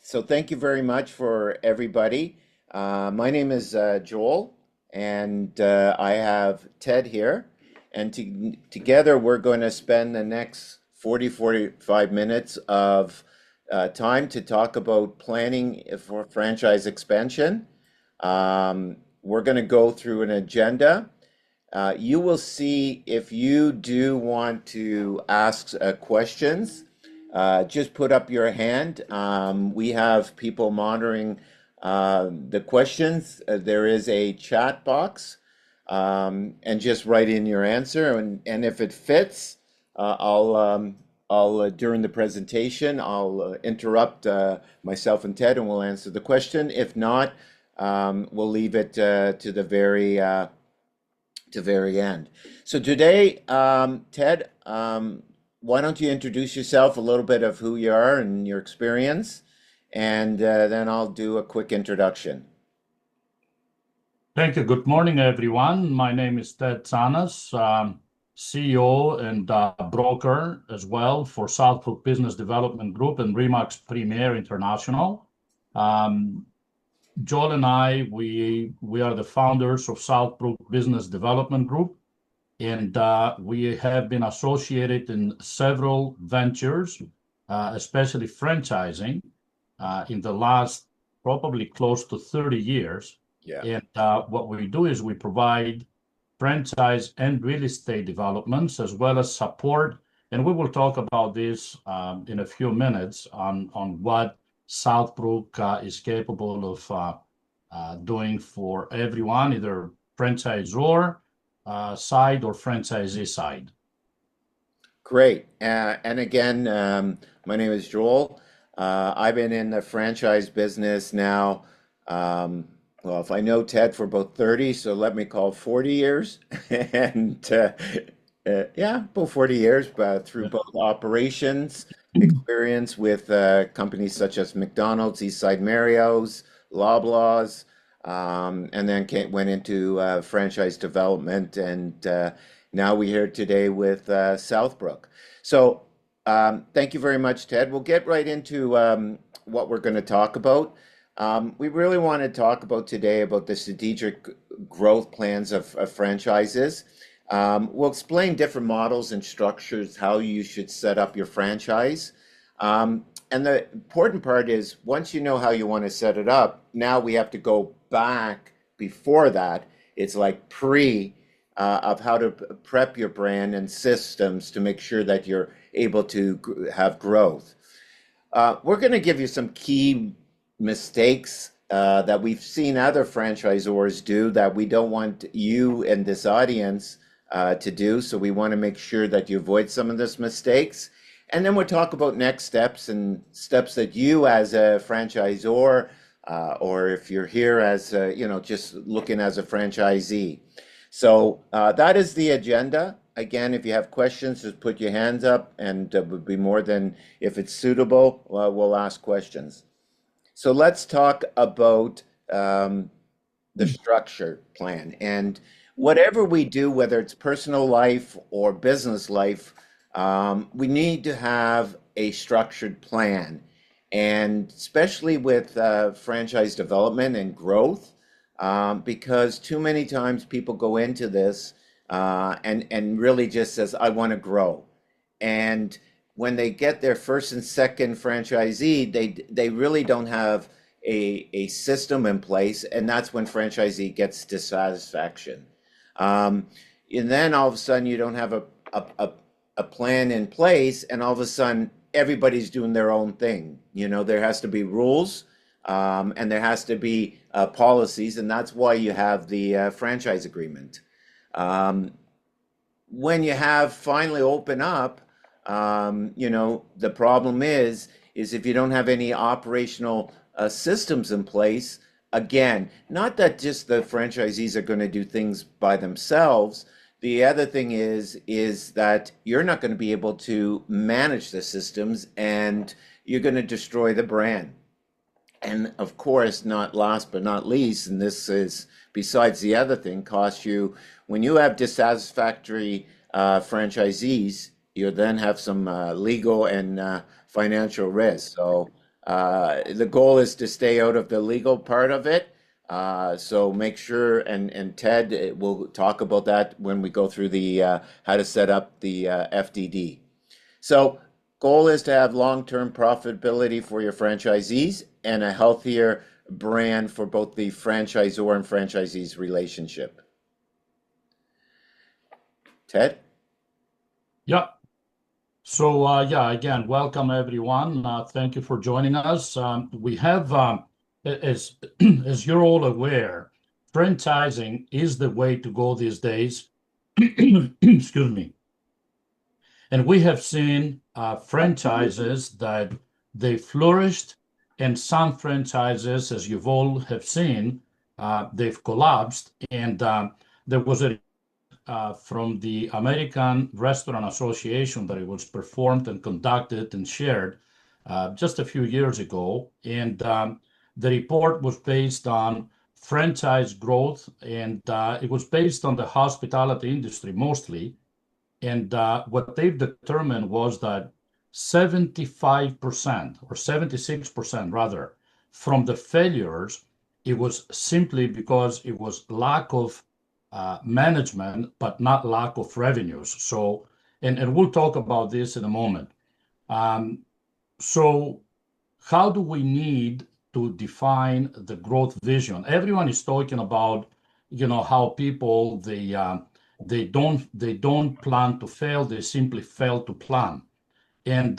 So thank you very much for everybody. My name is Joel, and I have Ted here. And together we're going to spend the next 45 minutes of time to talk about planning for franchise expansion. We're going to go through an agenda. You will see if you do want to ask questions, just put up your hand. We have people monitoring the questions. There is a chat box, and just write in your answer. And if it fits, I'll during the presentation, I'll interrupt myself and Ted, and we'll answer the question. If not, we'll leave it to the very end. So today, Ted, why don't you introduce yourself, a little bit of who you are and your experience, and then I'll do a quick introduction. Thank you. Good morning, everyone. My name is Ted Tsanas, CEO and broker as well for Southbrook Business Development Group and Remax Premier International. Joel and I, we are the founders of Southbrook Business Development Group, and we have been associated in several ventures, especially franchising, in the last probably close to 30 years. Yeah. And what we do is we provide franchise and real estate developments as well as support. And we will talk about this in a few minutes on what Southbrook is capable of doing for everyone, either franchisor side or franchisee side. Great. And again, my name is Joel. I've been in the franchise business now. Well, if I know Ted for about 30, so let me call 40 years. And yeah, about 40 years, but through both operations, experience with companies such as McDonald's, Eastside Marriott's, Loblaws, and then went into franchise development. And now we're here today with Southbrook. So thank you very much, Ted. We'll get right into what we're going to talk about. We really want to talk about today about the strategic growth plans of franchises. We'll explain different models and structures, how you should set up your franchise. And the important part is once you know how you want to set it up, now we have to go back before that. It's like of how to prep your brand and systems to make sure that you're able to have growth. We're going to give you some key mistakes that we've seen other franchisors do that we don't want you and this audience to do. So we want to make sure that you avoid some of those mistakes. And then we'll talk about next steps and steps that you as a franchisor, or if you're here as just looking as a franchisee. So that is the agenda. Again, if you have questions, just put your hands up, and would be more than, if it's suitable, we'll ask questions. So let's talk about the structure plan. And whatever we do, whether it's personal life or business life, we need to have a structured plan. And especially with franchise development and growth, because too many times people go into this and really just says, I want to grow. And when they get their first and second franchisee, they really don't have a system in place, and that's when franchisee gets dissatisfaction. And then all of a sudden you don't have a plan in place, and all of a sudden everybody's doing their own thing. There has to be rules, and there has to be policies, and that's why you have the franchise agreement. When you have finally open up, the problem is if you don't have any operational systems in place, again, not that just the franchisees are going to do things by themselves. The other thing is that you're not going to be able to manage the systems, and you're going to destroy the brand. And of course, not last but not least, and this is besides the other thing, costs you, when you have dissatisfactory franchisees, you then have some legal and financial risk. So The goal is to stay out of the legal part of it. So make sure, and Ted will talk about that when we go through the how to set up the FDD. So goal is to have long-term profitability for your franchisees and a healthier brand for both the franchisor and franchisees relationship. Ted? Yeah. So, yeah, again, welcome everyone. Thank you for joining us. We have, as, as you're all aware, franchising is the way to go these days. Excuse me. And we have seen franchises that they flourished, and some franchises, as you've all have seen, they've collapsed. And there was a from the American Restaurant Association that it was performed and conducted and shared just a few years ago. And the report was based on franchise growth, and it was based on the hospitality industry mostly. And what they've determined was that 75% or 76% rather from the failures, it was simply because it was lack of management, but not lack of revenues. So, and we'll talk about this in a moment. Um, so, how do we need to define the growth vision? Everyone is talking about, how people they don't plan to fail; they simply fail to plan. And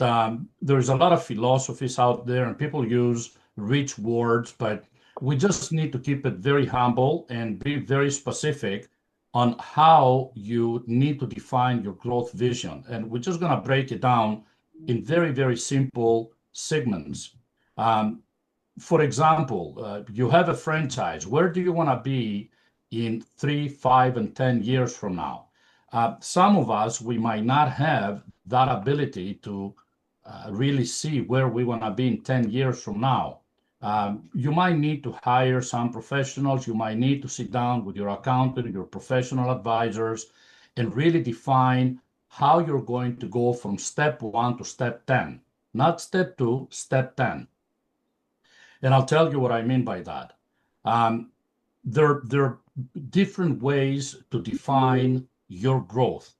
there's a lot of philosophies out there, and people use rich words, but we just need to keep it very humble and be very specific on how you need to define your growth vision. And we're just going to break it down in very, very simple segments. Um, for example, you have a franchise. Where do you want to be in 3, 5, and 10 years from now? Some of us, we might not have that ability to really see where we want to be in 10 years from now. You might need to hire some professionals. You might need to sit down with your accountant, your professional advisors, and really define how you're going to go from step 1 to step 10, not step 2, step 10. And I'll tell you what I mean by that. Um, there are different ways to define your growth.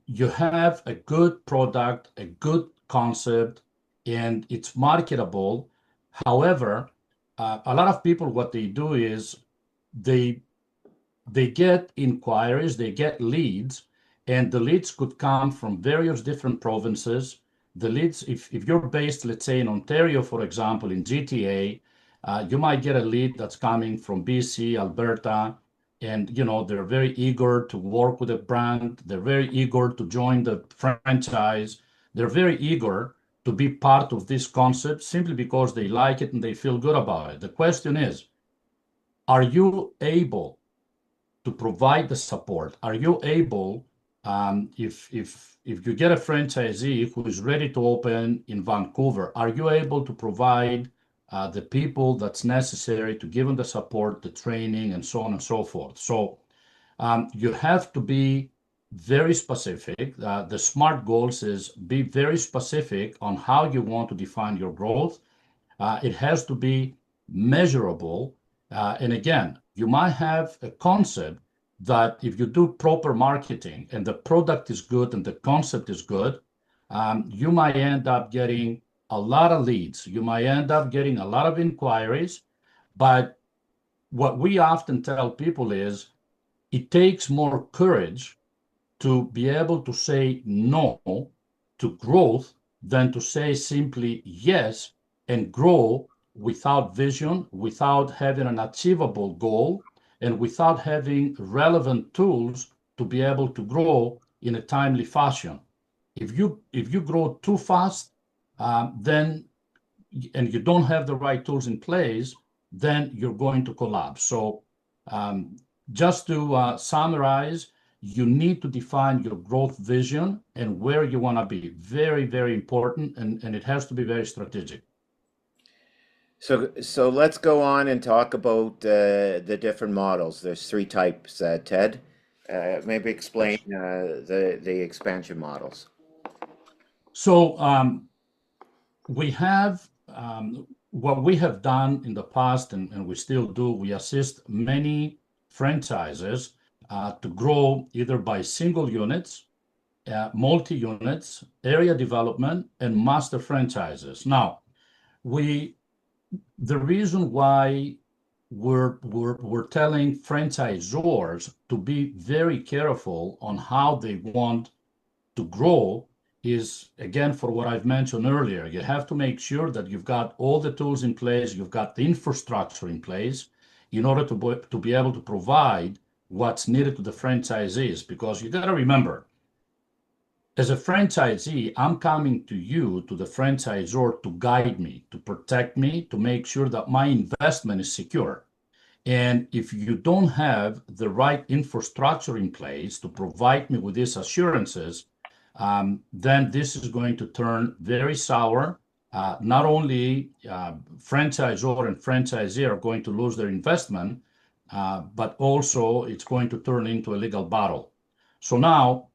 You have a good product, a good concept, and it's marketable. However, a lot of people, what they do is they they get inquiries, they get leads, and the leads could come from various different provinces. The leads, if you're based, let's say in Ontario, for example, in GTA, you might get a lead that's coming from BC, Alberta, and they're very eager to work with a brand. They're very eager to join the franchise. They're very eager to be part of this concept simply because they like it and they feel good about it. The question is, are you able to provide the support? Are you able, if you get a franchisee who is ready to open in Vancouver, are you able to provide the people that's necessary to give them the support, the training, and so on and so forth? So you have to be very specific. The SMART goals is be very specific on how you want to define your growth. It has to be measurable. And again, you might have a concept that if you do proper marketing and the product is good and the concept is good, you might end up getting a lot of leads. You might end up getting a lot of inquiries. But what we often tell people is it takes more courage to be able to say no to growth than to say simply yes and grow without vision, without having an achievable goal, and without having relevant tools to be able to grow in a timely fashion. If you grow too fast, then and you don't have the right tools in place, then you're going to collapse. So um, just to summarize, you need to define your growth vision and where you want to be. Very, very important, and it has to be very strategic. So let's go on and talk about the different models. There's three types, Ted. Maybe explain Yes. the expansion models. So we have what we have done in the past, and we still do, we assist many franchises to grow either by single units, multi-units, area development, and master franchises. Now, the reason why we're telling franchisors to be very careful on how they want to grow is, again, for what I've mentioned earlier. You have to make sure that you've got all the tools in place, you've got the infrastructure in place in order to be able to provide what's needed to the franchisees. Because you got to remember, as a franchisee, I'm coming to you, to the franchisor, to guide me, to protect me, to make sure that my investment is secure. And if you don't have the right infrastructure in place to provide me with these assurances, then this is going to turn very sour. Not only franchisor and franchisee are going to lose their investment, but also it's going to turn into a legal battle. So now,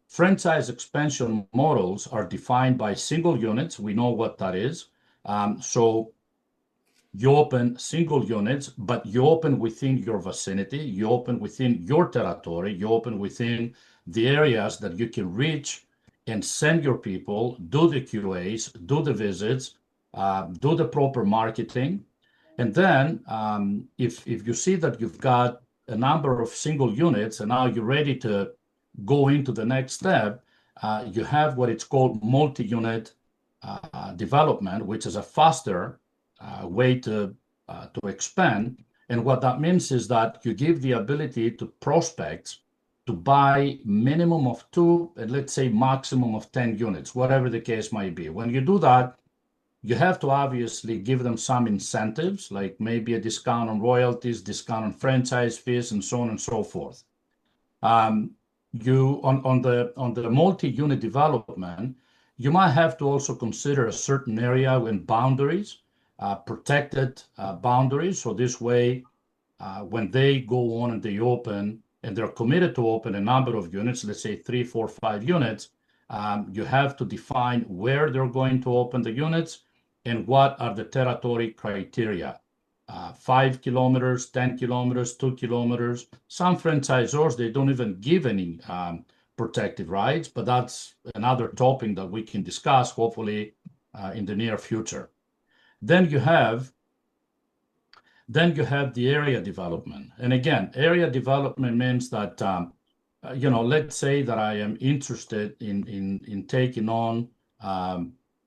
franchise expansion models are defined by single units. We know what that is. So you open single units, but you open within your vicinity, you open within your territory, you open within the areas that you can reach and send your people, do the QAs, do the visits, do the proper marketing. And then if you see that you've got a number of single units and now you're ready to go into the next step, you have what it's called multi-unit development, which is a faster way to expand. And what that means is that you give the ability to prospects to buy minimum of 2 and let's say maximum of 10 units, whatever the case might be. When you do that, you have to obviously give them some incentives, like maybe a discount on royalties, discount on franchise fees, and so on and so forth. You on the multi-unit development, you might have to also consider a certain area and boundaries, protected boundaries. So this way, when they go on and they open and they're committed to open a number of units, let's say 3, 4, 5 units, you have to define where they're going to open the units and what are the territory criteria. 5 kilometers, 10 kilometers, 2 kilometers. Some franchisors, they don't even give any protective rights, but that's another topic that we can discuss, hopefully, in the near future. Then you have the area development. And again, area development means that, let's say that I am interested in taking on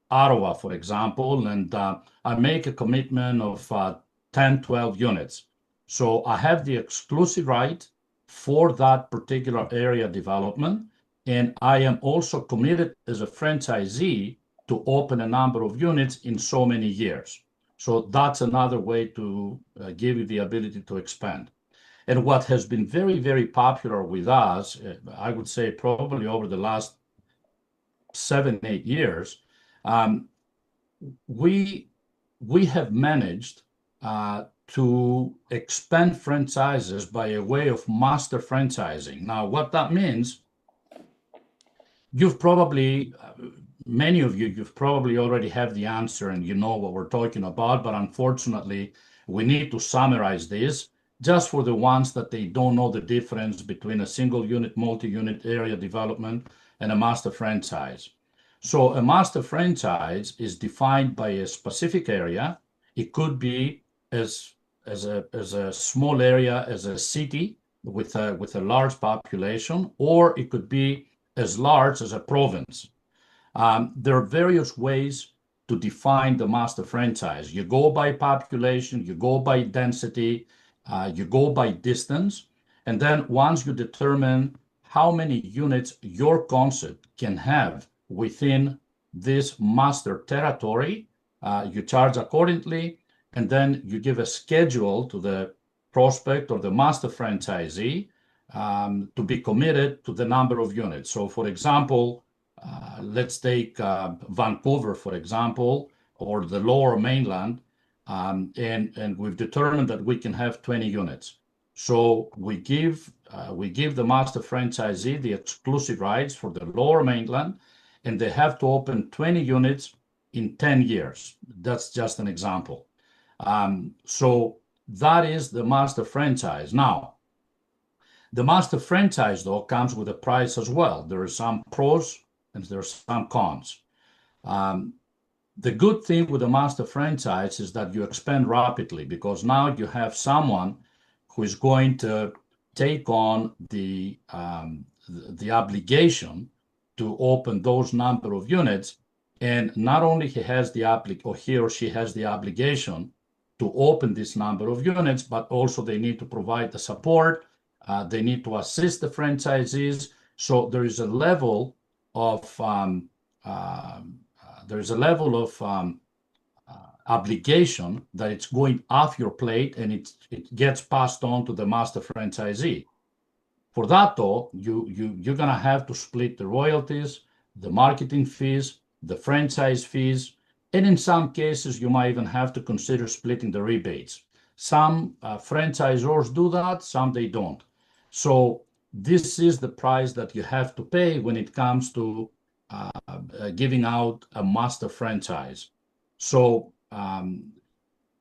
Ottawa, for example, and I make a commitment of 10, 12 units. So I have the exclusive right for that particular area development. And I am also committed as a franchisee to open a number of units in so many years. So that's another way to give you the ability to expand. And what has been very, very popular with us, I would say probably over the last 7, 8 years, we have managed to expand franchises by a way of master franchising. Now, what that means, you've probably, many of you've probably already have the answer and you know what we're talking about, but unfortunately, we need to summarize this just for the ones that they don't know the difference between a single unit, multi-unit area development and a master franchise. So a master franchise is defined by a specific area. It could be as a small area, as a city with a large population, or it could be as large as a province. There are various ways to define the master franchise. You go by population, you go by density, you go by distance, and then once you determine how many units your concept can have within this master territory, you charge accordingly, and then you give a schedule to the prospect or the master franchisee to be committed to the number of units. So for example, let's take Vancouver, for example, or the Lower Mainland, and we've determined that we can have 20 units. So we give the master franchisee the exclusive rights for the Lower Mainland, and they have to open 20 units in 10 years. That's just an example. So that is the master franchise. Now, the master franchise, though, comes with a price as well. There are some pros and there are some cons. Um, the good thing with the master franchise is that you expand rapidly because now you have someone who is going to take on the obligation to open those number of units, and not only he or she has the obligation to open this number of units, but also they need to provide the support. They need to assist the franchisees. So there is a level of obligation that it's going off your plate, and it gets passed on to the master franchisee. For that, though, you're gonna have to split the royalties, the marketing fees, the franchise fees, and in some cases, you might even have to consider splitting the rebates. Some franchisors do that, some they don't. So this is the price that you have to pay when it comes to giving out a master franchise. So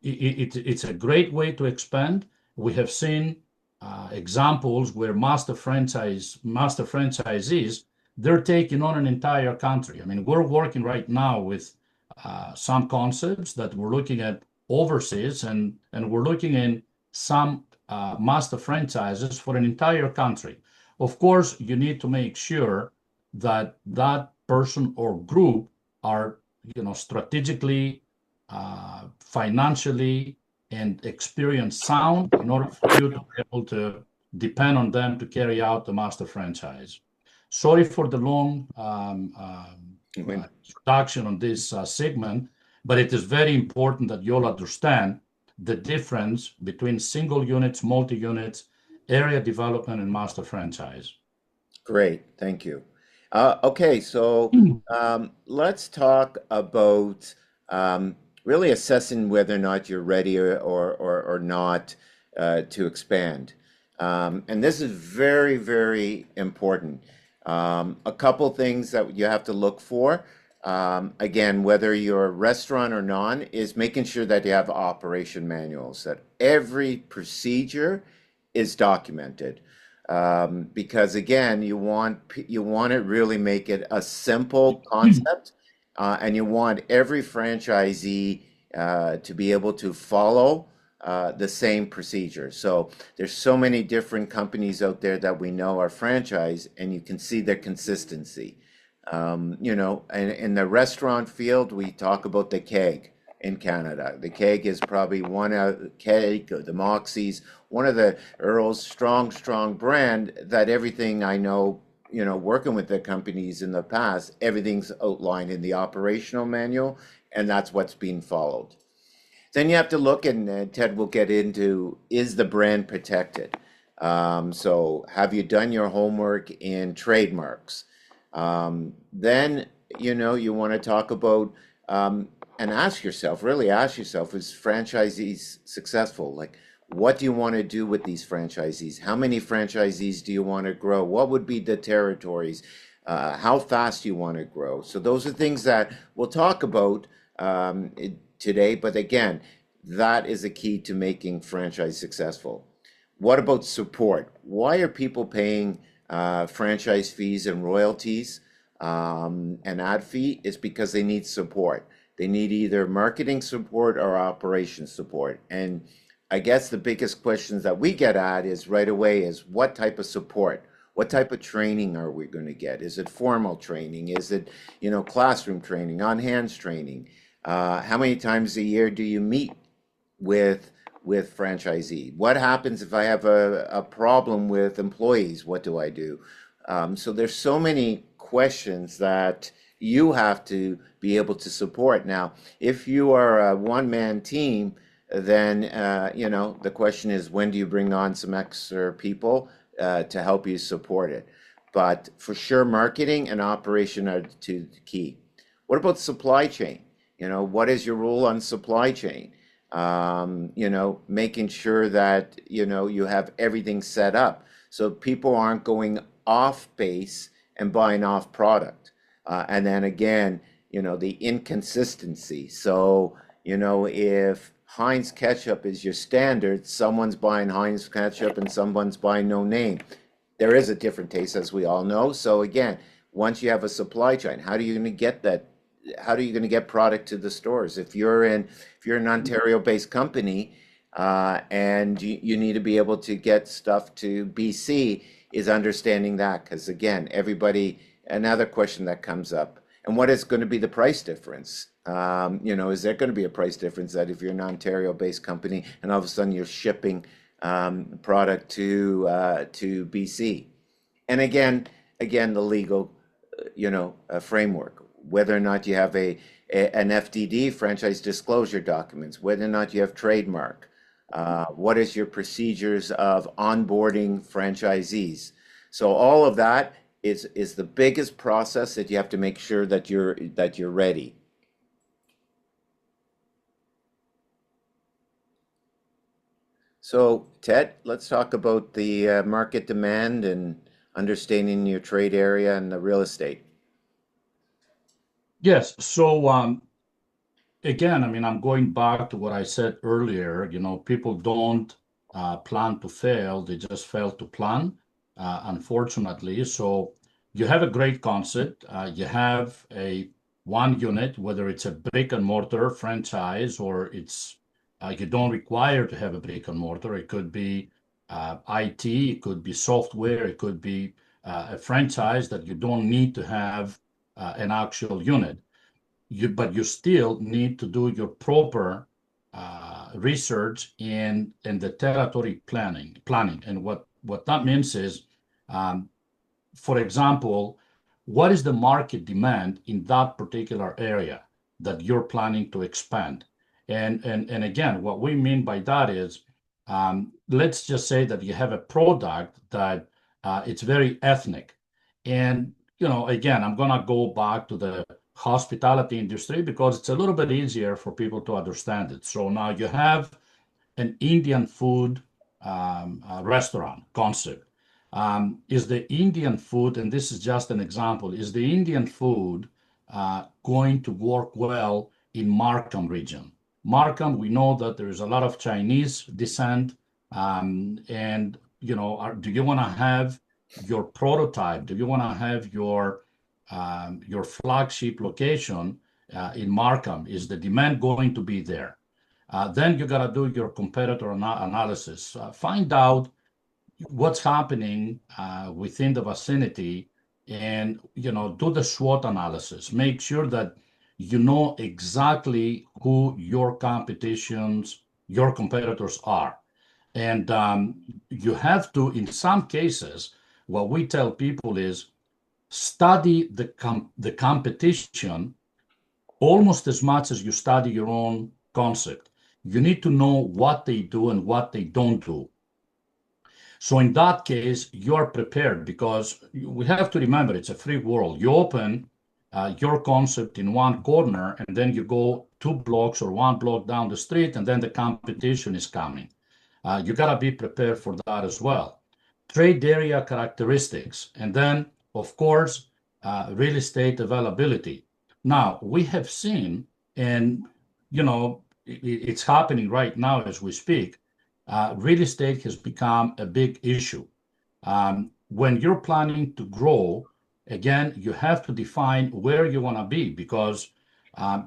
it's a great way to expand. We have seen examples where master franchisees, they're taking on an entire country. I mean, we're working right now with some concepts that we're looking at overseas, and we're looking in some master franchises for an entire country. Of course, you need to make sure that that person or group are, strategically, financially, and experience sound in order for you to be able to depend on them to carry out the master franchise. Sorry for the long introduction on this segment, but it is very important that you'll understand the difference between single units, multi-units, area development, and master franchise. Great, thank you. Okay, so let's talk about really assessing whether or not you're ready or not to expand. And this is very, very important. A couple things that you have to look for, again, whether you're a restaurant or non, is making sure that you have operation manuals, that every procedure is documented. Because again, you want to really make it a simple concept, and you want every franchisee to be able to follow the same procedure. So there's so many different companies out there that we know are franchise, and you can see their consistency. And in the restaurant field, we talk about the keg in Canada. The keg is probably keg, the Moxie's, one of the Earl's strong brand that everything I know, working with the companies in the past, everything's outlined in the operational manual, and that's what's being followed. Then you have to look, and Ted will get into, is the brand protected? So have you done your homework in trademarks? Then, you want to talk about, and really ask yourself, is franchisees successful? Like, what do you want to do with these franchisees? How many franchisees do you want to grow? What would be the territories? How fast do you want to grow? So those are things that we'll talk about today. But again, that is a key to making franchise successful. What about support? Why are people paying franchise fees and royalties and ad fee? Is because they need support. They need either marketing support or operations support. And I guess the biggest questions that we get at is right away is what type of support? What type of training are we going to get? Is it formal training? Is it, classroom training, on hands training? How many times a year do you meet with franchisee? What happens if I have a problem with employees? What do I do? So there's so many questions that you have to be able to support. Now, if you are a one-man team, then the question is, when do you bring on some extra people to help you support it? But for sure, marketing and operation are the key. What about supply chain? What is your rule on supply chain? Making sure that you have everything set up so people aren't going off base and buying off product. And then again, the inconsistency. So, if Heinz ketchup is your standard, someone's buying Heinz ketchup and someone's buying no name. There is a different taste, as we all know. So again, once you have a supply chain, how are you going to get that? How are you going to get product to the stores? If you're an Ontario-based company, and you need to be able to get stuff to BC, is understanding that, because again, another question that comes up, and what is going to be the price difference? Is there going to be a price difference that if you're an Ontario-based company and all of a sudden you're shipping product to BC? And again, the legal, framework, whether or not you have an FDD, franchise disclosure documents, whether or not you have trademark, what is your procedures of onboarding franchisees? So all of that is the biggest process that you have to make sure that you're ready. So Ted, let's talk about the market demand and understanding your trade area and the real estate. Yes. So again, I mean, I'm going back to what I said earlier. People don't plan to fail; they just fail to plan, unfortunately. So you have a great concept. You have a one unit, whether it's a brick and mortar franchise or you don't require to have a brick and mortar. It could be IT, it could be software, it could be a franchise that you don't need to have an actual unit. But you still need to do your proper research and the territory planning. And what that means is, um, for example, what is the market demand in that particular area that you're planning to expand? And again, what we mean by that is, let's just say that you have a product that it's very ethnic. And, again, I'm going to go back to the hospitality industry because it's a little bit easier for people to understand it. So now you have an Indian food restaurant concept. Is the Indian food, and this is just an example, is the Indian food going to work well in Markham region? Markham, we know that there is a lot of Chinese descent, and do you want to have your prototype? Do you want to have your flagship location in Markham? Is the demand going to be there? Then you got to do your competitor analysis. Find out what's happening within the vicinity and do the SWOT analysis. Make sure that you know exactly who your competitors are. And you have to, in some cases, what we tell people is study the competition almost as much as you study your own concept. You need to know what they do and what they don't do. So in that case, you are prepared because we have to remember it's a free world. You open your concept in one corner and then you go 2 blocks or 1 block down the street and then the competition is coming. You got to be prepared for that as well. Trade area characteristics, and then, of course, real estate availability. Now, we have seen, and it's happening right now as we speak, real estate has become a big issue. When you're planning to grow, again, you have to define where you want to be because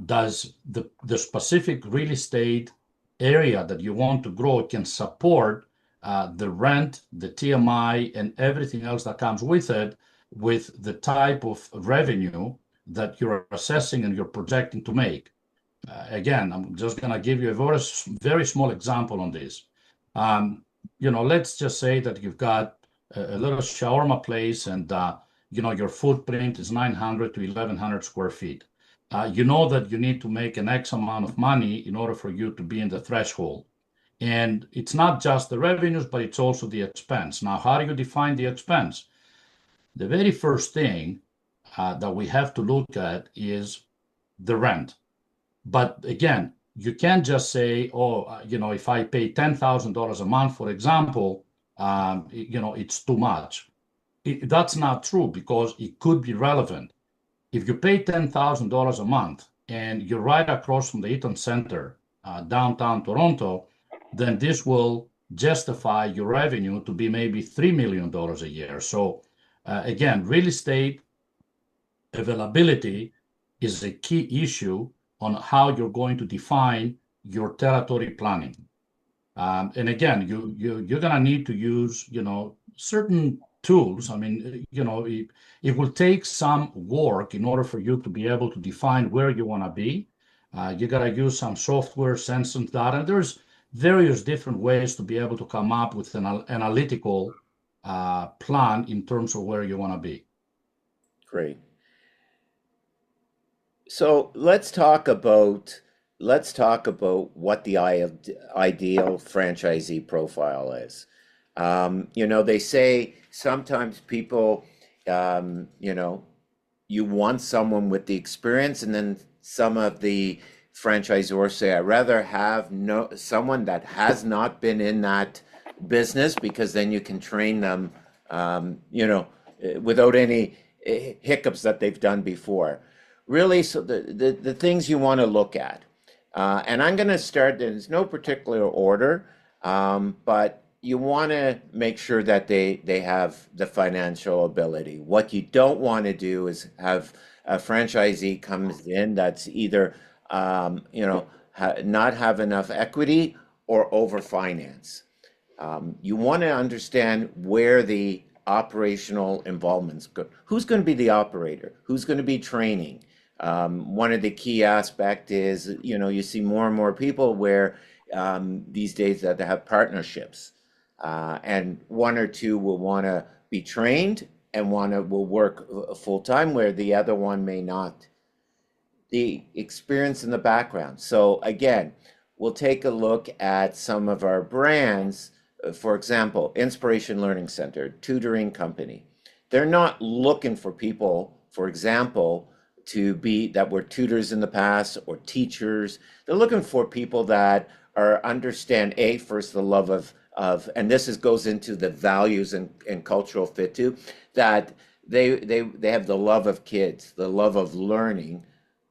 does the specific real estate area that you want to grow can support the rent, the TMI, and everything else that comes with it, with the type of revenue that you're assessing and you're projecting to make. Again, I'm just going to give you a very, very small example on this. Let's just say that you've got a little shawarma place and, your footprint is 900 to 1100 square feet. You know that you need to make an X amount of money in order for you to be in the threshold. And it's not just the revenues, but it's also the expense. Now, how do you define the expense? The very first thing that we have to look at is the rent. But again, you can't just say, if I pay $10,000 a month, for example, it's too much. That's not true because it could be relevant. If you pay $10,000 a month and you're right across from the Eaton Center, downtown Toronto, then this will justify your revenue to be maybe $3 million a year. So again, real estate availability is a key issue on how you're going to define your territory planning. And again, you're gonna need to use, certain tools. I mean, it will take some work in order for you to be able to define where you want to be. You gotta use some software, sensing data. There's various different ways to be able to come up with an analytical plan in terms of where you want to be. Great. So let's talk about what the ideal franchisee profile is. They say sometimes people, you want someone with the experience, and then some of the franchisors say, I'd rather have someone that has not been in that business, because then you can train them, without any hiccups that they've done before. Really, so the things you want to look at. And I'm going to start, there's no particular order, but you want to make sure that they have the financial ability. What you don't want to do is have a franchisee comes in that's either, not have enough equity or overfinance. You want to understand where the operational involvement's go. Who's going to be the operator? Who's going to be training? One of the key aspect is, you see more and more people where these days that they have partnerships, and one or two will want to be trained and will work full time, where the other one may not. The experience in the background. So again, we'll take a look at some of our brands. For example, Inspiration Learning Center, tutoring company. They're not looking for people, for example, that were tutors in the past or teachers. They're looking for people that understand first the love of, and this goes into the values and cultural fit too, that they have the love of kids, the love of learning,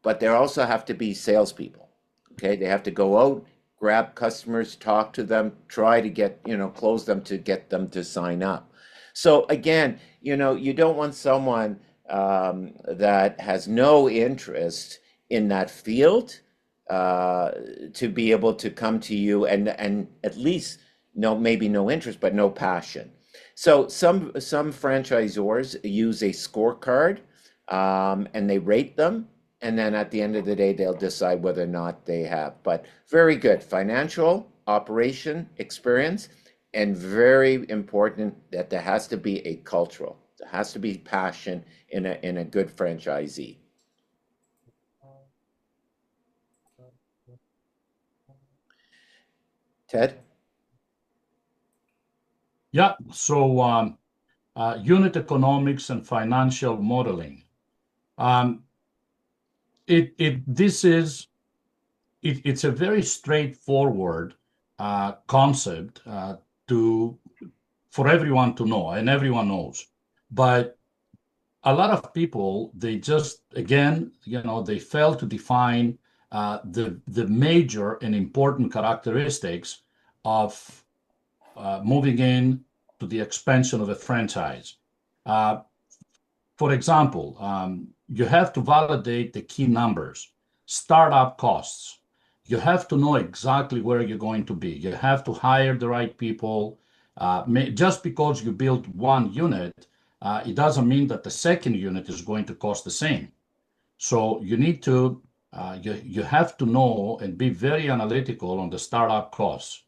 but they also have to be salespeople. Okay, they have to go out, grab customers, talk to them, try to get, close them to get them to sign up. So again, you don't want someone that has no interest in that field to be able to come to you and at least maybe no interest, but no passion. So some franchisors use a scorecard, and they rate them, and then at the end of the day, they'll decide whether or not they have. But very good financial operation experience, and very important that there has to be a cultural. There has to be passion in a good franchisee. Ted? Yeah. So unit economics and financial modeling. It's a very straightforward concept for everyone to know, and everyone knows. But a lot of people, they just, again, they fail to define the major and important characteristics of moving in to the expansion of a franchise. Uh, for example, you have to validate the key numbers, startup costs. You have to know exactly where you're going to be. You have to hire the right people. Just because you build one unit, it doesn't mean that the second unit is going to cost the same. So you need to, you have to know and be very analytical on the startup costs.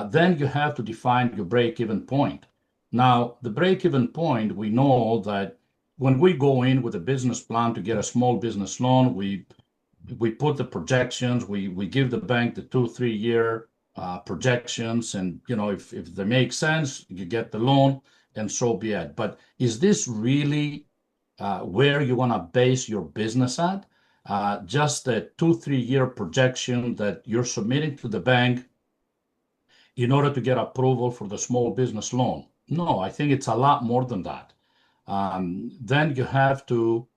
Then you have to define your break-even point. Now, the break-even point, we know that when we go in with a business plan to get a small business loan, we put the projections, we give the bank the 2-3 year projections, and if they make sense, you get the loan, and so be it. But is this really where you want to base your business at? Just a 2-3 year projection that you're submitting to the bank in order to get approval for the small business loan? No, I think it's a lot more than that. Then you have to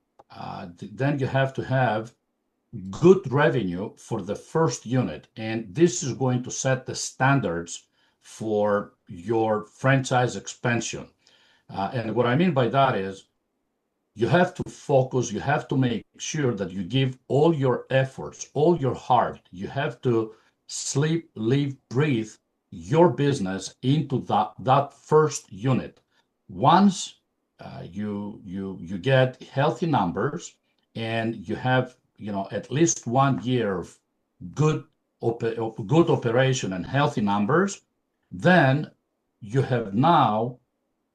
then you have to have good revenue for the first unit. And this is going to set the standards for your franchise expansion. And what I mean by that is you have to focus, you have to make sure that you give all your efforts, all your heart. You have to sleep, live, breathe your business into that first unit. Once you get healthy numbers and you have at least 1 year of good good operation and healthy numbers, then you have now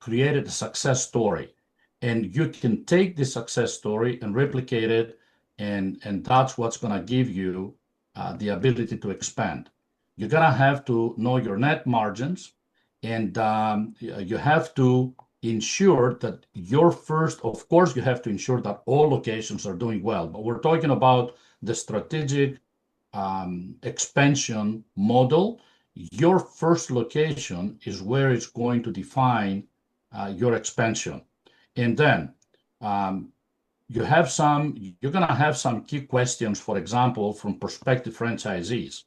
created a success story, and you can take this success story and replicate it, and that's what's going to give you the ability to expand. You're going to have to know your net margins, and you have to ensure that your first, of course, you have to ensure that all locations are doing well, but we're talking about the strategic expansion model. Your first location is where it's going to define your expansion. And then you're going to have some key questions, for example, from prospective franchisees.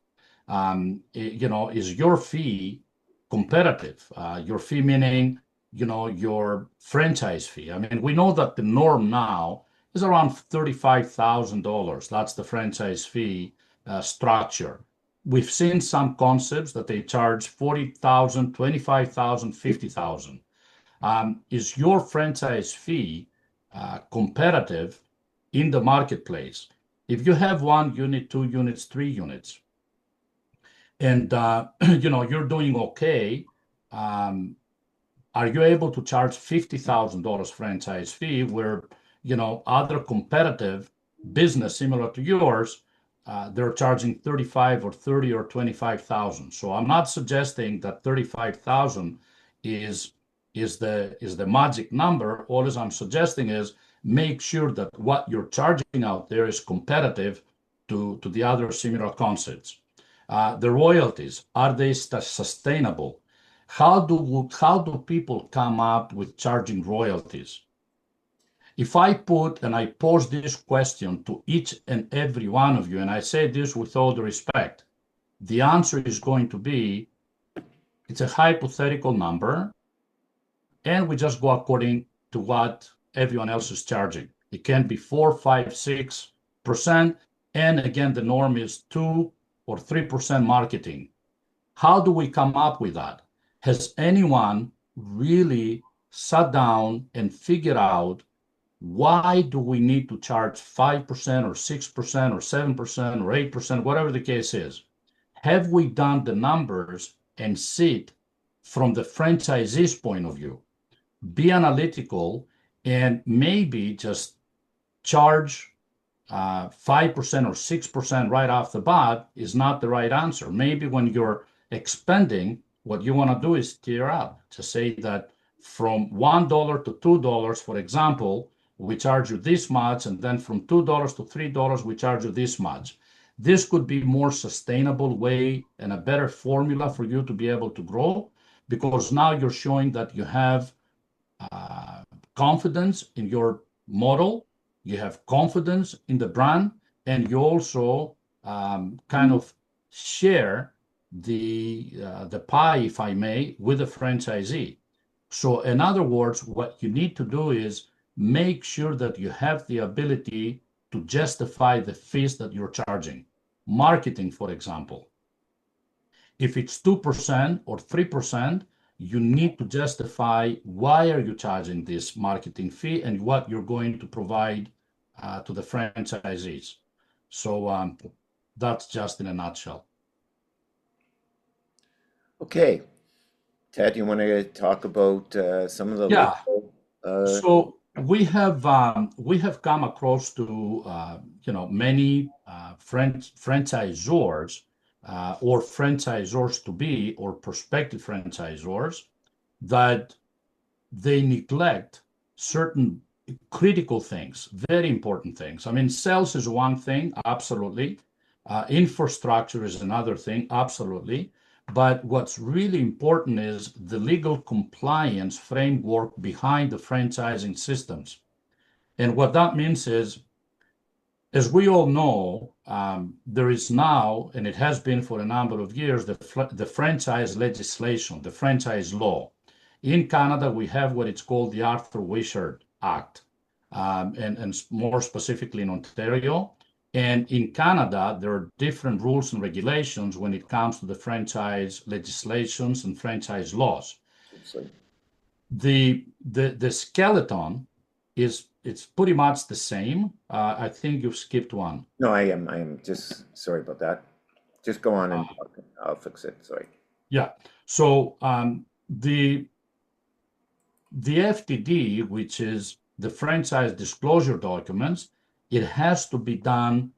Is your fee competitive? Your fee meaning, your franchise fee. I mean, we know that the norm now is around $35,000. That's the franchise fee structure. We've seen some concepts that they charge 40,000, 25,000, 50,000. Is your franchise fee competitive in the marketplace? If you have 1 unit, 2 units, 3 units, and you're doing okay, are you able to charge $50,000 franchise fee where other competitive business similar to yours, they're charging 35 or 30 or 25,000? So I'm not suggesting that 35,000 is the magic number. All I'm suggesting is make sure that what you're charging out there is competitive to the other similar concepts. The royalties, are they sustainable? How do people come up with charging royalties? If I pose this question to each and every one of you, and I say this with all the respect, the answer is going to be, it's a hypothetical number, and we just go according to what everyone else is charging. It can be 4, 5, 6%, and again, the norm is 2 or 3% marketing. How do we come up with that? Has anyone really sat down and figured out why do we need to charge 5% or 6% or 7% or 8%, whatever the case is? Have we done the numbers and see it from the franchisee's point of view? Be analytical and maybe just charge 5% or 6% right off the bat is not the right answer. Maybe when you're expanding, what you want to do is tier up to say that from $1 to $2, for example, we charge you this much, and then from $2 to $3, we charge you this much. This could be more sustainable way and a better formula for you to be able to grow, because now you're showing that you have confidence in your model, you have confidence in the brand, and you also kind of share the pie, if I may, with the franchisee. So in other words, what you need to do is make sure that you have the ability to justify the fees that you're charging. Marketing, for example, if it's 2% or 3%, you need to justify why are you charging this marketing fee and what you're going to provide to the franchisees. So that's just in a nutshell. Okay. Ted, you want to talk about some of the Yeah. local? So we have come across to many franchisors or franchisors to be or prospective franchisors that they neglect certain critical things, very important things. I mean, sales is one thing, absolutely. Infrastructure is another thing, absolutely. But what's really important is the legal compliance framework behind the franchising systems. And what that means is, as we all know, there is now, and it has been for a number of years, the franchise legislation, the franchise law. In Canada, we have what it's called the Arthur Wishart Act, and more specifically in Ontario. And in Canada, there are different rules and regulations when it comes to the franchise legislations and franchise laws. So, The skeleton is it's pretty much the same. I think you've skipped one. no, I am just sorry about that. Just go on Uh, and talk. I'll fix it. Sorry. yeah. So the FDD, which is the franchise disclosure documents, it has to be done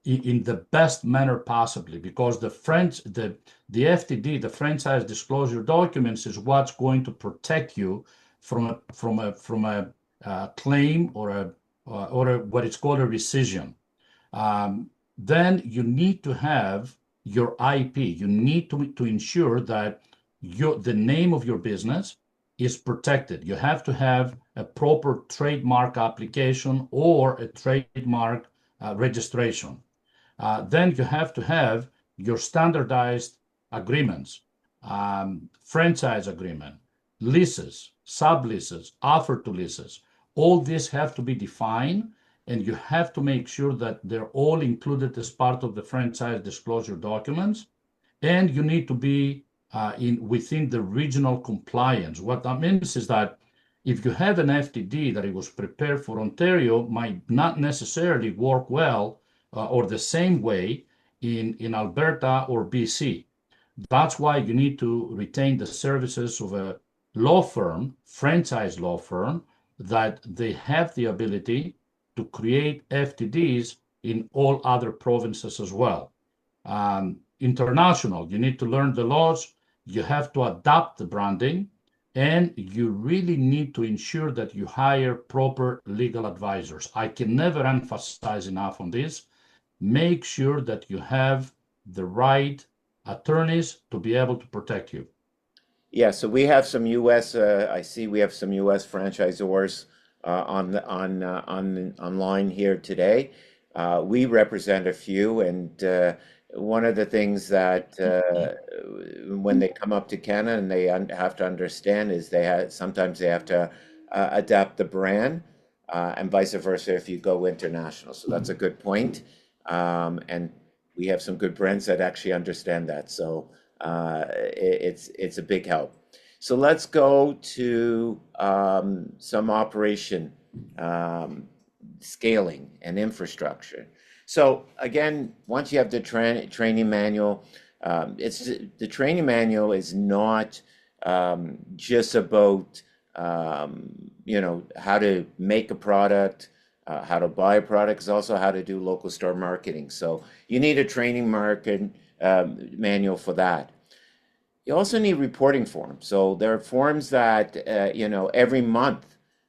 in the best manner possibly, because the FDD, the franchise disclosure documents, is what's going to protect you from a claim or what is called a rescission. Then you need to have your IP. You need to ensure that the name of your business is protected. You have to have a proper trademark application or a trademark registration. Then you have to have your standardized agreements, franchise agreement, leases, subleases, offer to leases. All these have to be defined, and you have to make sure that they're all included as part of the franchise disclosure documents. And you need to be within the regional compliance. What that means is that if you have an FTD that it was prepared for Ontario, might not necessarily work well or the same way in Alberta or BC. That's why you need to retain the services of a law firm, franchise law firm, that they have the ability to create FTDs in all other provinces as well. International, you need to learn the laws, you have to adapt the branding, and you really need to ensure that you hire proper legal advisors. I can never emphasize enough on this. Make sure that you have the right attorneys to be able to protect you. Yeah, so we have some U.S. I see we have some U.S. franchisors on online here today. We represent a few, and one of the things that when they come up to Canada and they have to understand is sometimes they have to adapt the brand, and vice versa if you go international. So that's a good point. And we have some good brands that actually understand that. So it's a big help. So let's go to some operation scaling and infrastructure. So again, once you have the training manual, the training manual is not just about how to make a product, how to buy a product. It's also how to do local store marketing. So you need a training market manual for that. You also need reporting forms. So there are forms that every month,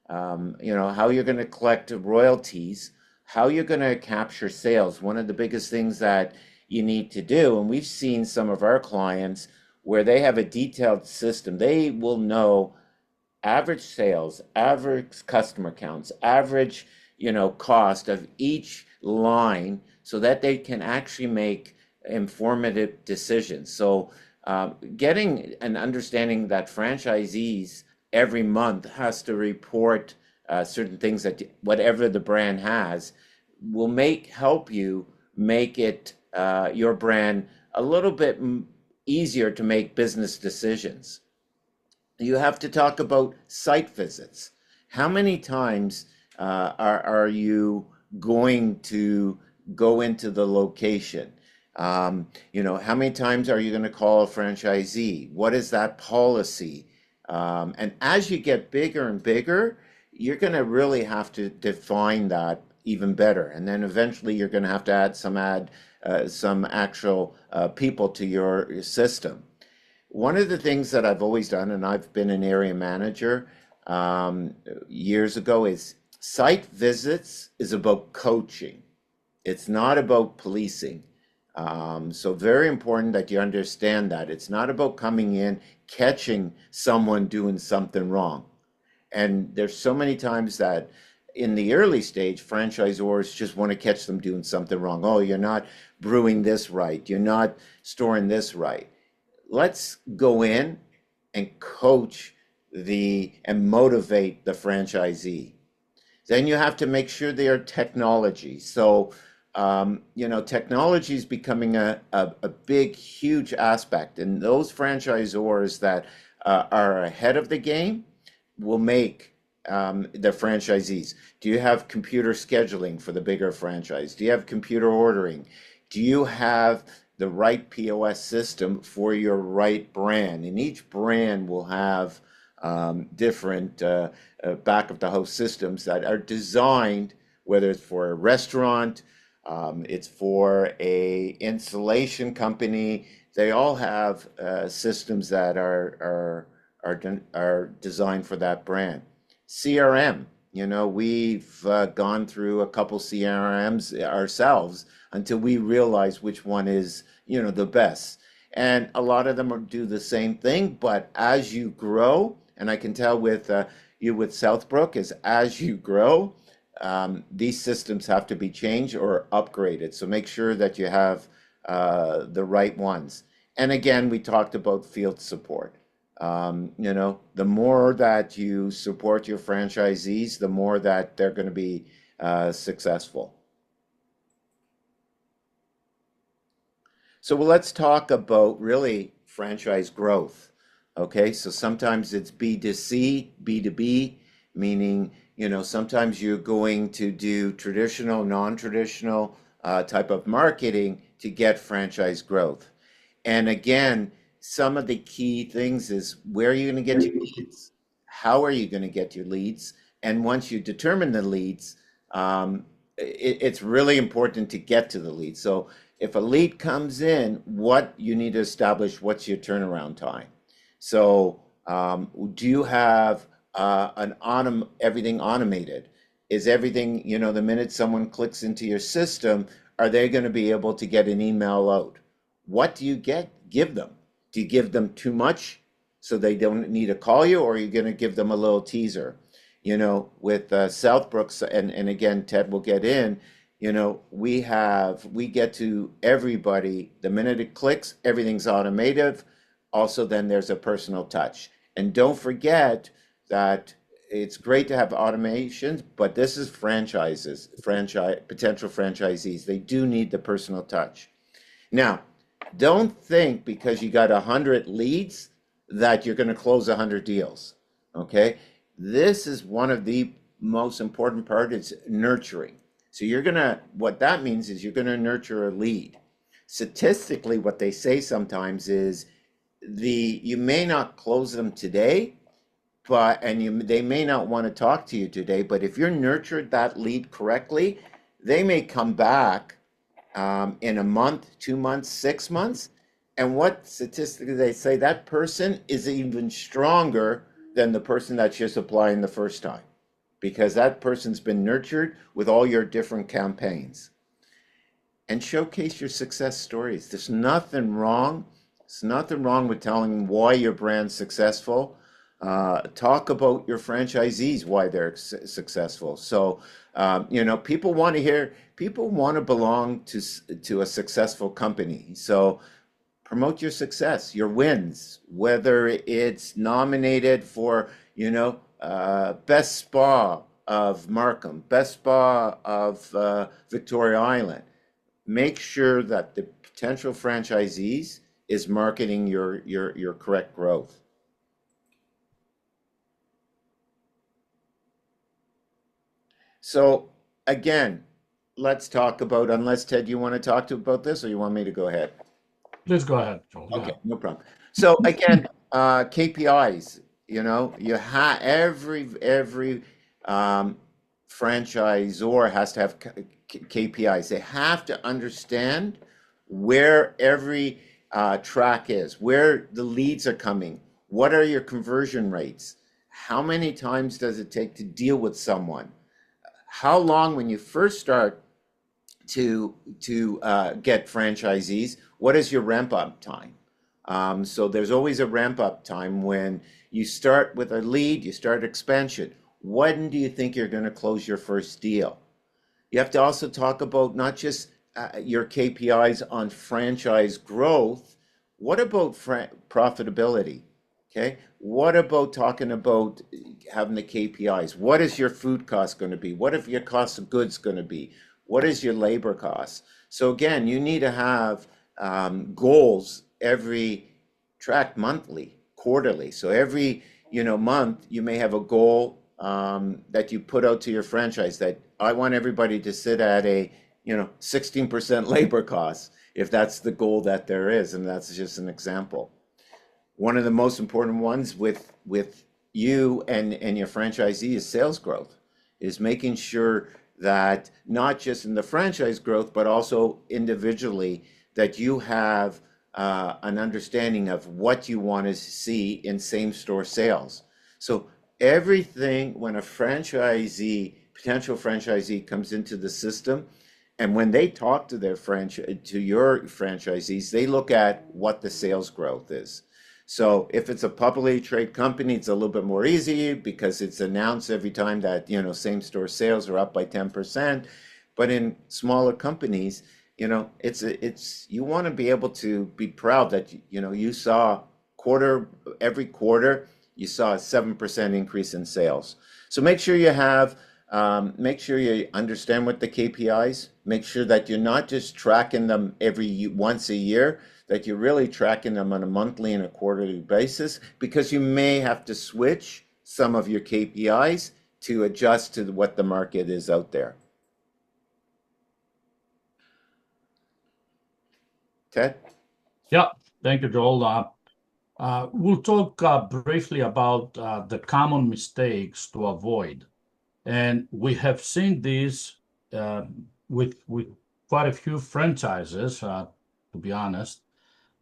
how you're going to collect royalties, how you're going to capture sales. One of the biggest things that you need to do, and we've seen some of our clients where they have a detailed system. They will know average sales, average customer counts, average, cost of each line so that they can actually make informative decisions. So getting an understanding that franchisees every month has to report certain things that whatever the brand has will help you make it your brand a little bit easier to make business decisions. You have to talk about site visits. How many times are you going to go into the location? How many times are you going to call a franchisee? What is that policy? And as you get bigger and bigger, you're going to really have to define that even better. And then eventually you're going to have to add some actual people to your system. One of the things that I've always done, and I've been an area manager years ago, is site visits is about coaching. It's not about policing. So very important that you understand that. It's not about coming in, catching someone doing something wrong. And there's so many times that, in the early stage, franchisors just want to catch them doing something wrong. Oh, you're not brewing this right. You're not storing this right. Let's go in and coach and motivate the franchisee. Then you have to make sure they are technology. So, technology is becoming a big, huge aspect. And those franchisors that are ahead of the game will make the franchisees. Do you have computer scheduling for the bigger franchise? Do you have computer ordering? Do you have the right POS system for your right brand? And each brand will have different back of the house systems that are designed, whether it's for a restaurant, it's for a installation company. They all have systems that are designed for that brand. CRM, we've gone through a couple CRMs ourselves until we realize which one is, the best. And a lot of them do the same thing, but as you grow, and I can tell with you with Southbrook, is as you grow, these systems have to be changed or upgraded. So make sure that you have the right ones. And again, we talked about field support. The more that you support your franchisees, the more that they're going to be successful. So let's talk about really franchise growth. Okay, so sometimes it's B2C, B2B, meaning, sometimes you're going to do traditional, non-traditional type of marketing to get franchise growth. And again, some of the key things is where are you going to get your leads? How are you going to get your leads? And once you determine the leads, it's really important to get to the lead. So if a lead comes in, what you need to establish, what's your turnaround time? So do you have everything automated? Is everything, the minute someone clicks into your system, are they going to be able to get an email out? What do you give them? Do you give them too much so they don't need to call you, or are you going to give them a little teaser? With Southbrook, and again, Ted will get in, we get to everybody, the minute it clicks, everything's automated. Also, then there's a personal touch. And don't forget that it's great to have automations, but this is potential franchisees. They do need the personal touch. Now, don't think because you got 100 leads that you're going to close 100 deals. Okay? This is one of the most important part is nurturing. So what that means is you're going to nurture a lead. Statistically, what they say sometimes is you may not close them today, they may not want to talk to you today, but if you're nurtured that lead correctly, they may come back in a month, 2 months, 6 months. And what statistically they say, that person is even stronger than the person that you're supplying the first time, because that person's been nurtured with all your different campaigns. And showcase your success stories. There's nothing wrong. There's nothing wrong with telling why your brand's successful. Talk about your franchisees, why they're successful. So, people want to belong to a successful company. So promote your success, your wins, whether it's nominated for, best spa of Markham, best spa of Victoria Island. Make sure that the potential franchisees is marketing your correct growth. So again, let's talk about, unless Ted, you want to talk about this, or you want me to go ahead? Please go ahead, Joel. Okay, no problem. So again, KPIs, every franchisor has to have KPIs. They have to understand where every track is, where the leads are coming, what are your conversion rates, how many times does it take to deal with someone, how long when you first start to get franchisees, what is your ramp up time? So there's always a ramp up time when you start with a lead, you start expansion. when do you think you're going to close your first deal? You have to also talk about not just your KPIs on franchise growth. What about profitability? Okay. What about talking about having the KPIs? What is your food cost going to be? What is your cost of goods going to be? What is your labor costs? So again, you need to have goals every track monthly, quarterly. So every month you may have a goal that you put out to your franchise that I want everybody to sit at a 16% labor costs if that's the goal that there is, and that's just an example. One of the most important ones with you and your franchisee is sales growth, is making sure that not just in the franchise growth, but also individually, that you have an understanding of what you want to see in same store sales. So everything, when a potential franchisee comes into the system, and when they talk to your franchisees, they look at what the sales growth is. So if it's a publicly traded company, it's a little bit more easy because it's announced every time that, same store sales are up by 10%. But in smaller companies, it's you want to be able to be proud that, you saw every quarter, you saw a 7% increase in sales. So make sure you understand what the KPIs, make sure that you're not just tracking them once a year, that you're really tracking them on a monthly and a quarterly basis, because you may have to switch some of your KPIs to adjust to what the market is out there. Ted? Yeah, thank you, Joel. We'll talk briefly about the common mistakes to avoid. And we have seen this with quite a few franchises, to be honest.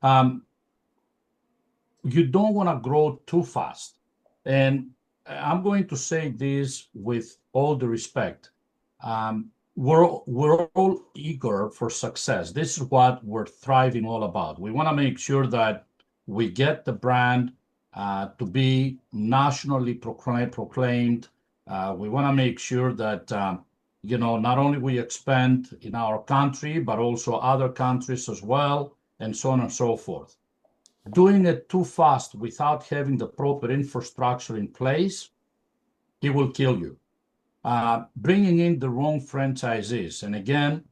You don't want to grow too fast. And I'm going to say this with all the respect. We're all eager for success. This is what we're thriving all about. We want to make sure that we get the brand to be nationally proclaimed. We want to make sure that not only we expand in our country, but also other countries as well, and so on and so forth. Doing it too fast without having the proper infrastructure in place, it will kill you. Bringing in the wrong franchisees. And again,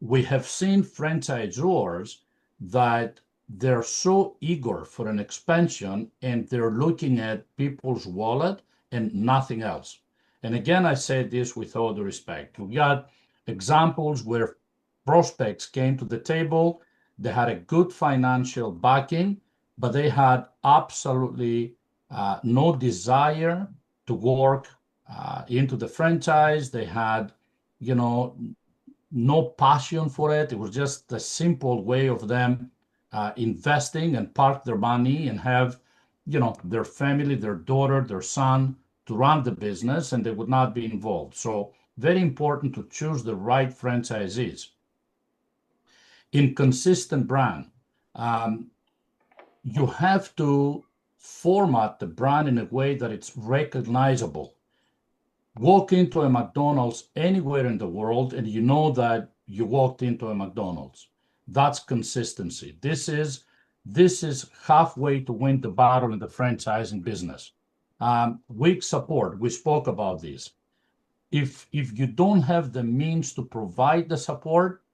we have seen franchisors that they're so eager for an expansion and they're looking at people's wallet and nothing else. And again, I say this with all the respect. We got examples where prospects came to the table, they had a good financial backing, but they had absolutely no desire to work into the franchise. They had, no passion for it. It was just a simple way of them investing and park their money and have, their family, their daughter, their son to run the business, and they would not be involved. So very important to choose the right franchisees. Inconsistent brand. You have to format the brand in a way that it's recognizable. Walk into a McDonald's anywhere in the world and you know that you walked into a McDonald's. That's consistency. This is halfway to win the battle in the franchising business. Weak support. We spoke about this. If you don't have the means to provide the support,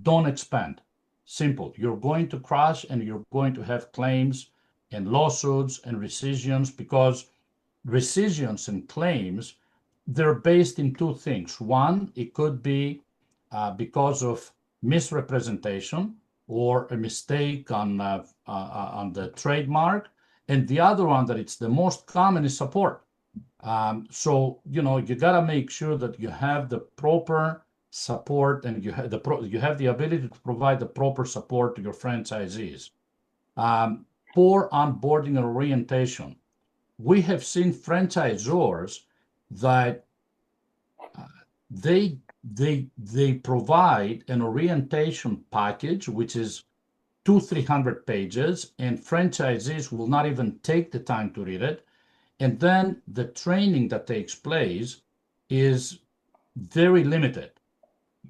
don't expand. Simple. You're going to crash and you're going to have claims and lawsuits and rescissions, because rescissions and claims, they're based in two things. One, it could be because of misrepresentation or a mistake on the trademark. And the other one that it's the most common is support. So, you got to make sure that you have the proper support and you have the ability to provide the proper support to your franchisees. Poor onboarding and orientation. We have seen franchisors that they provide an orientation package which is 200-300 pages, and franchisees will not even take the time to read it. And then the training that takes place is very limited.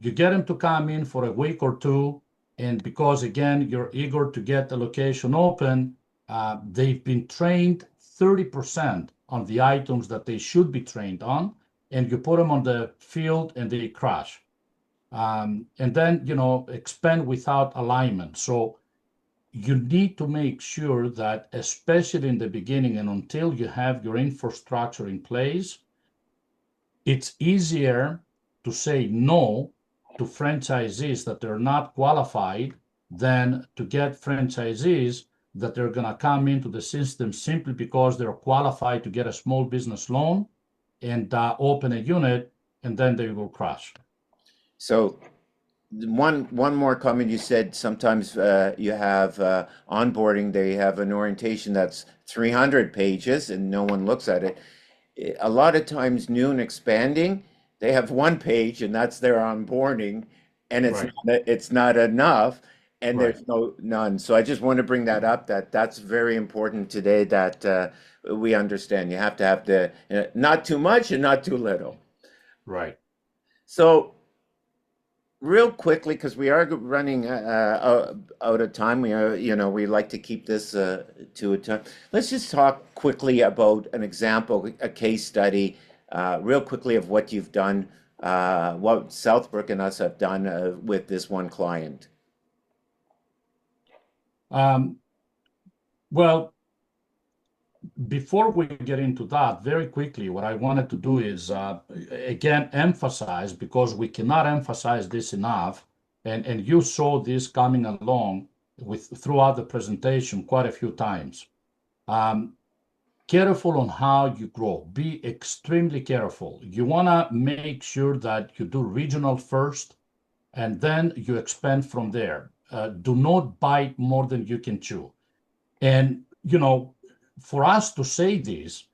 You get them to come in for a week or two, and because again, you're eager to get the location open, they've been trained 30% on the items that they should be trained on, and you put them on the field and they crash. And then, expand without alignment. So you need to make sure that, especially in the beginning and until you have your infrastructure in place, it's easier to say no to franchisees that they're not qualified than to get franchisees that they're going to come into the system simply because they're qualified to get a small business loan and open a unit, and then they will crash. So one more comment. You said sometimes you have onboarding, they have an orientation that's 300 pages and no one looks at it. A lot of times new and expanding, they have one page and that's their onboarding, and Right, it's not enough, and right. there's none. So I just want to bring that up, that's very important today, that we understand you have to have the not too much and not too little. Right. So real quickly, because we are running out of time, we are, we like to keep this to a time. Let's just talk quickly about an example, a case study, real quickly of what you've done, what Southbrook and us have done with this one client. Um, well, before we get into that, very quickly, what I wanted to do is, again, emphasize, because we cannot emphasize this enough, and you saw this coming along throughout the presentation quite a few times. Um, Careful on how you grow. Be extremely careful. You want to make sure that you do regional first, and then you expand from there. Do not bite more than you can chew. And for us to say this,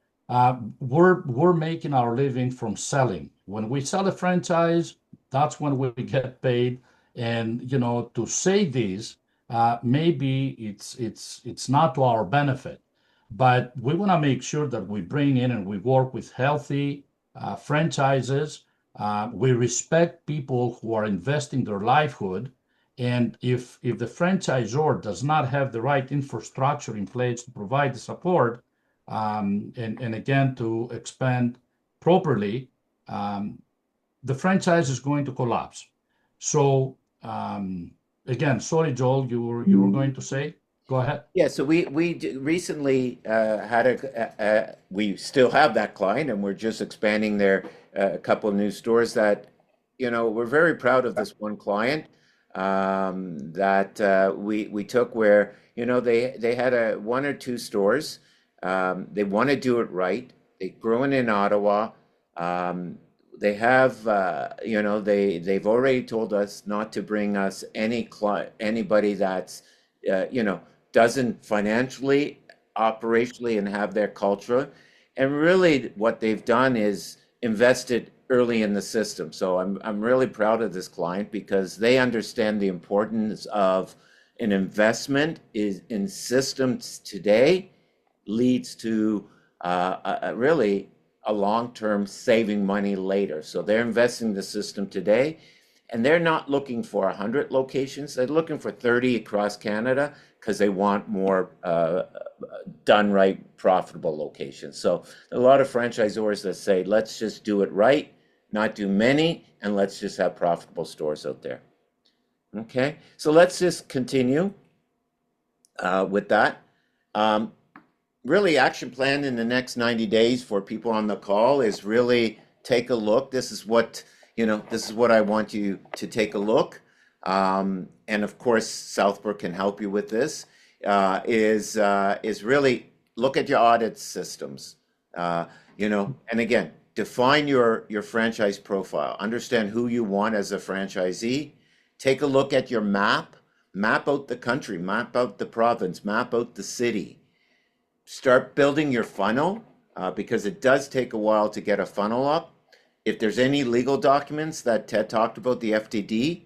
we're making our living from selling. When we sell a franchise, that's when we get paid. And to say this, maybe it's not to our benefit, but we want to make sure that we bring in and we work with healthy franchises. We respect people who are investing their livelihood, and if the franchisor does not have the right infrastructure in place to provide the support, and again to expand properly, the franchise is going to collapse. So again, sorry, Joel, you were going to say, go ahead. Yeah, so recently had we still have that client, and we're just expanding their a couple of new stores that, we're very proud of this one client, that we took, where, they had one or two stores. They want to do it right. They're growing in Ottawa. They have, they've already told us not to bring us anybody that's, doesn't financially, operationally, and have their culture. And really, what they've done is invested early in the system. So I'm really proud of this client, because they understand the importance of an investment is in systems today leads to really a long-term saving money later. So they're investing in the system today, and they're not looking for 100 locations. They're looking for 30 across Canada, because they want more done right, profitable locations. So a lot of franchisors that say, let's just do it right, not do many, and let's just have profitable stores out there. Okay, so let's just continue with that. Really, action plan in the next 90 days for people on the call is really take a look. This is what, this is what I want you to take a look. And of course, Southbrook can help you with this, is really look at your audit systems, and again, define your franchise profile, understand who you want as a franchisee, take a look at your map out the country, map out the province, map out the city. Start building your funnel, because it does take a while to get a funnel up. If there's any legal documents that Ted talked about, the FTD,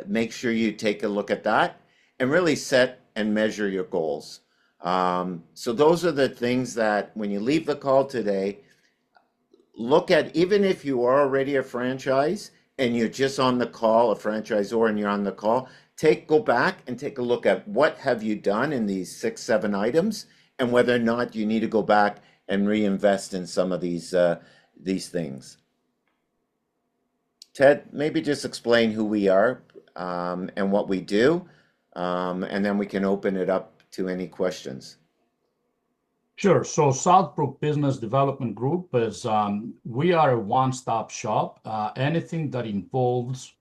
make sure you take a look at that, and really set and measure your goals. So those are the things that when you leave the call today, look at, even if you are already a franchise and you're just on the call, a franchisor, and you're on the call, go back and take a look at what have you done in these 6, 7 items, and whether or not you need to go back and reinvest in some of these things. Ted, maybe just explain who we are, and what we do, and then we can open it up to any questions. Sure. So Southbrook Business Development Group is we are a one-stop shop. Anything that involves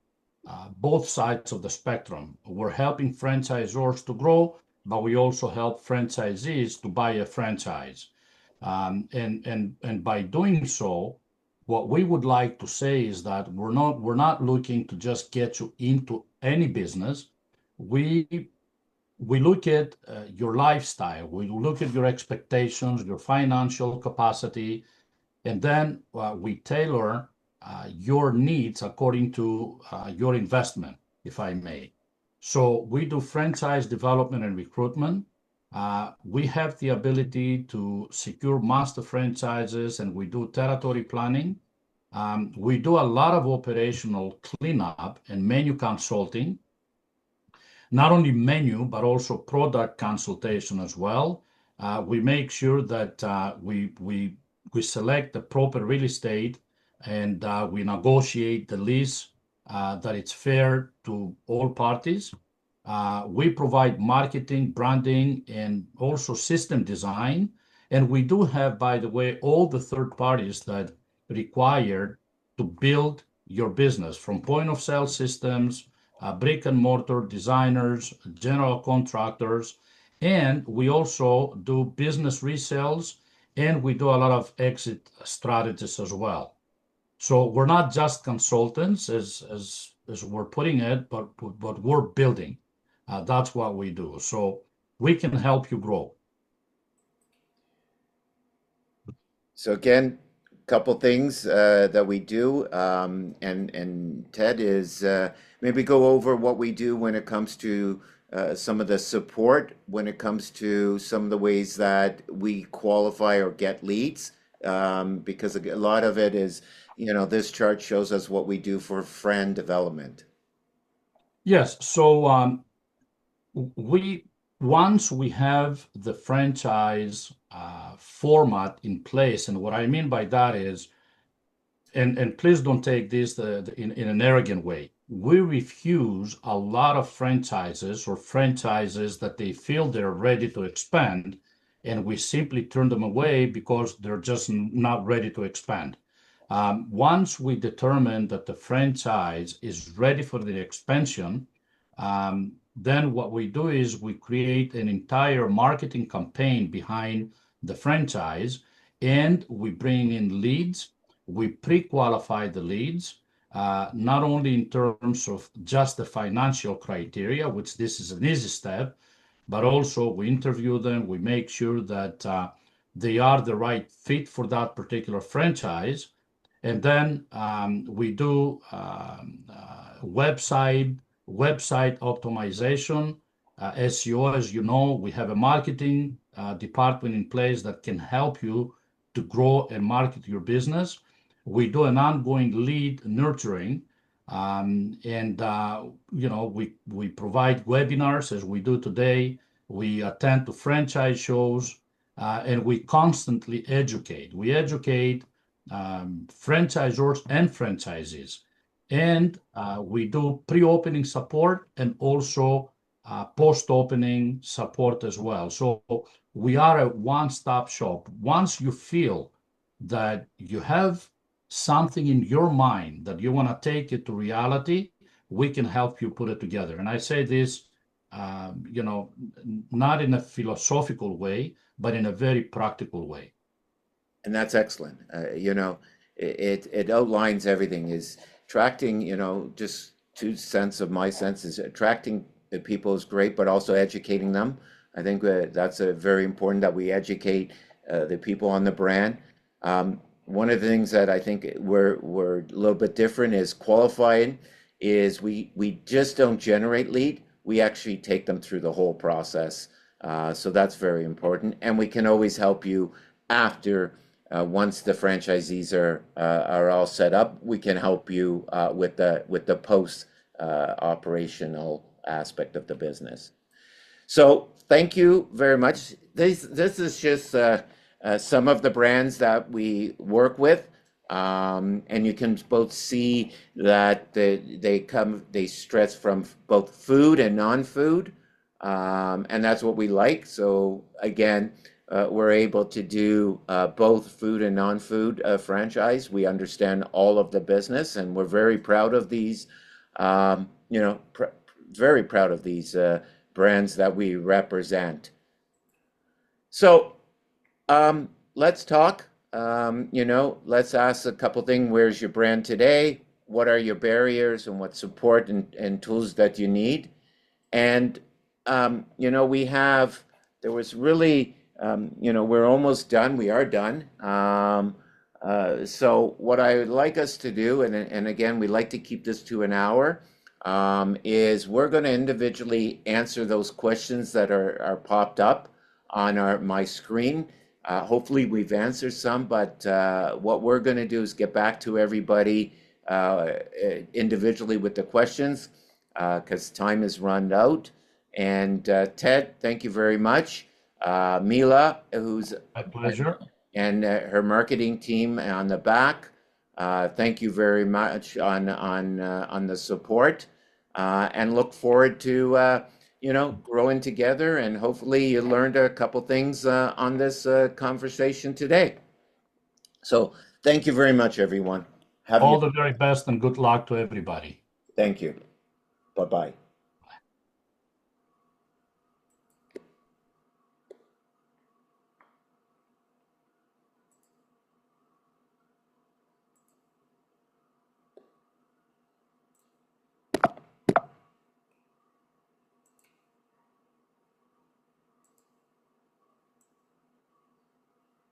both sides of the spectrum. We're helping franchisors to grow, but we also help franchisees to buy a franchise. And by doing so, what we would like to say is that we're not looking to just get you into any business. We we look at your lifestyle, we look at your expectations, your financial capacity, and then we tailor your needs according to your investment, if I may. So we do franchise development and recruitment. We have the ability to secure master franchises, and we do territory planning. We do a lot of operational cleanup and menu consulting, not only menu, but also product consultation as well. We make sure that we select the proper real estate, and we negotiate the lease that it's fair to all parties. We provide marketing, branding, and also system design. And we do have, by the way, all the third parties that required to build your business, from point of sale systems, brick and mortar designers, general contractors, and we also do business resales, and we do a lot of exit strategies as well. So we're not just consultants, as we're putting it, but we're building. That's what we do. So we can help you grow. So again, a couple things that we do, and Ted is maybe go over what we do when it comes to some of the support, when it comes to some of the ways that we qualify or get leads, because a lot of it is, this chart shows us what we do for friend development. Yes. So we once we have the franchise format in place, and what I mean by that is, and please don't take this in an arrogant way. We refuse a lot of franchises or franchises that they feel they're ready to expand, and we simply turn them away because they're just not ready to expand. Once we determine that the franchise is ready for the expansion, then what we do is we create an entire marketing campaign behind the franchise, and we bring in leads. We pre-qualify the leads, not only in terms of just the financial criteria, which this is an easy step, but also we interview them. We make sure that they are the right fit for that particular franchise. And then we do website optimization, SEO. As you know, we have a marketing department in place that can help you to grow and market your business. We do an ongoing lead nurturing, and we provide webinars as we do today. We attend to franchise shows, and we constantly educate. We educate franchisors and franchisees, and we do pre-opening support and also post-opening support as well. So we are a one-stop shop. Once you feel that you have something in your mind that you want to take it to reality, we can help you put it together. And I say this, not in a philosophical way, but in a very practical way. And that's excellent. It outlines everything. Is attracting, just 2 cents of my sense is attracting the people is great, but also educating them. I think that's a very important that we educate the people on the brand. One of the things that I think we're a little bit different is qualifying. Is we just don't generate lead. We actually take them through the whole process So that's very important. And we can always help you after, once the franchisees are all set up, we can help you with the post operational aspect of the business. So thank you very much. This is just some of the brands that we work with, and you can both see that they stress from both food and non-food, and that's what we like. So again, we're able to do both food and non-food franchise. We understand all of the business, and we're very proud of these. Very proud of these. Brands that we represent. So let's talk. Let's ask a couple things. Where's your brand today? What are your barriers and what support and tools that you need? And there was really, we're almost done. We are done. So what I would like us to do, and again, we like to keep this to an hour, is we're going to individually answer those questions that are popped up on my screen. Hopefully we've answered some, but what we're going to do is get back to everybody individually with the questions because time is run out. And Ted, thank you very much. Mila, who's My pleasure. and her marketing team on the back. Thank you very much on the support, and look forward to growing together. And hopefully, you learned a couple things on this conversation today. So, thank you very much, everyone. All the very best and good luck to everybody. Thank you. Bye bye.